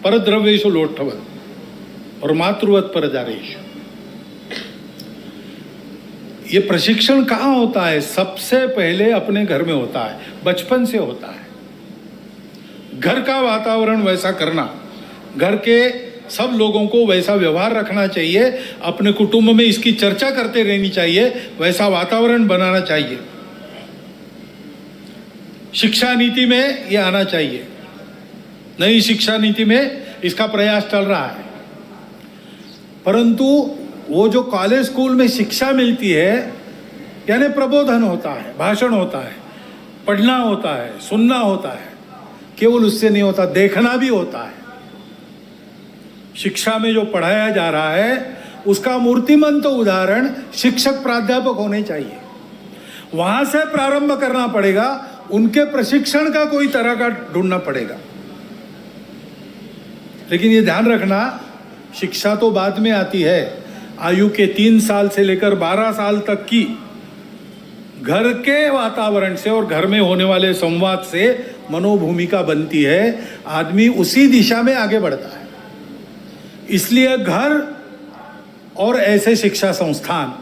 परद्रव्येषु लोट्ठवत् और मातृवत् परदारेषु। ये प्रशिक्षण कहाँ होता है? सबसे पहले अपने घर में होता है, बचपन से होता है। घर का वातावरण वैसा करना, घर के सब लोगों को वैसा व्यवहार रखना चाहिए, अपने कुटुंब में इसकी चर्चा करते रहनी चाहिए, वैसा वातावरण बनाना चाहिए। शिक्षा नीति में ये आना चाहिए। नई शिक्षा नीति में इसका प्रयास चल रहा है, परंतु वो जो कॉलेज स्कूल में शिक्षा मिलती है, यानी प्रबोधन होता है, भाषण होता है, पढ़ना होता है, सुनना होता है, केवल उससे नहीं होता, देखना भी होता है। शिक्षा में जो पढ़ाया जा रहा है उसका मूर्तिमंत उदाहरण शिक्षक प्राध्यापक होने चाहिए। वहां से प्रारंभ करना पड़ेगा, उनके प्रशिक्षण का कोई तरह का ढूंढना पड़ेगा। लेकिन ये ध्यान रखना, शिक्षा तो बाद में आती है। आयु के 3 साल से लेकर 12 साल तक की घर के वातावरण से और घर में होने वाले संवाद से मनोभूमिका बनती है, आदमी उसी दिशा में आगे बढ़ता है। इसलिए घर और ऐसे शिक्षा संस्थान,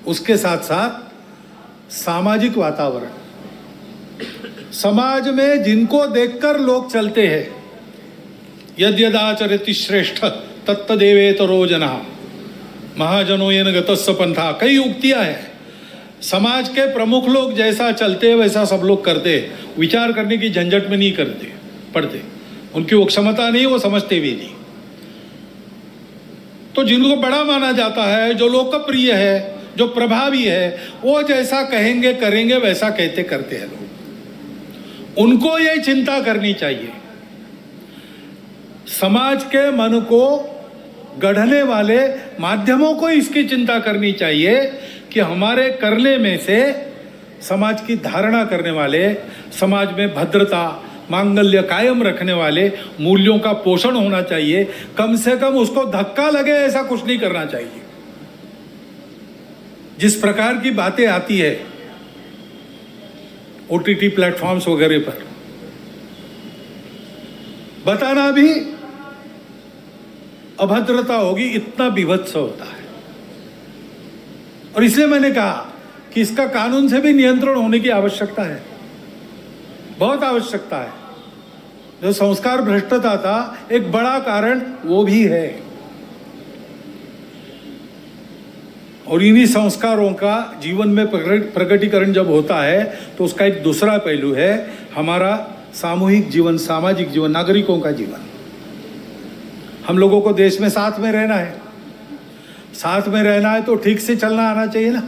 उसके साथ साथ सामाजिक वातावरण, समाज में जिनको देखकर लोग चलते हैं, यद्यदाचरति श्रेष्ठ तत्तदेवेतरो जनः महाजनो येन गतस्स पंथा, कई उक्तियां हैं। समाज के प्रमुख लोग जैसा चलते हैं वैसा सब लोग करते, विचार करने की झंझट में नहीं करते पढ़ते, उनकी वो क्षमता नहीं, वो समझते भी नहीं। तो जिनको बड़ा माना जाता है, जो लोकप्रिय है, जो प्रभावी है, वो जैसा कहेंगे करेंगे, वैसा कहते करते हैं लोग। उनको ये चिंता करनी चाहिए, समाज के मन को गढ़ने वाले माध्यमों को इसकी चिंता करनी चाहिए कि हमारे करने में से समाज की धारणा करने वाले, समाज में भद्रता मांगल्य कायम रखने वाले मूल्यों का पोषण होना चाहिए। कम से कम उसको धक्का लगे ऐसा कुछ नहीं करना चाहिए। जिस प्रकार की बातें आती है ओटीटी प्लेटफॉर्म्स वगैरह पर, बताना भी अभद्रता होगी, इतना विभत्स होता है। और इसलिए मैंने कहा कि इसका कानून से भी नियंत्रण होने की आवश्यकता है, बहुत आवश्यकता है। जो संस्कार भ्रष्टता था, एक बड़ा कारण वो भी है। और इन्हीं संस्कारों का जीवन में प्रकटीकरण जब होता है तो उसका एक दूसरा पहलू है हमारा सामूहिक जीवन, सामाजिक जीवन, नागरिकों का जीवन। हम लोगों को देश में साथ में रहना है, साथ में रहना है तो ठीक से चलना आना चाहिए ना।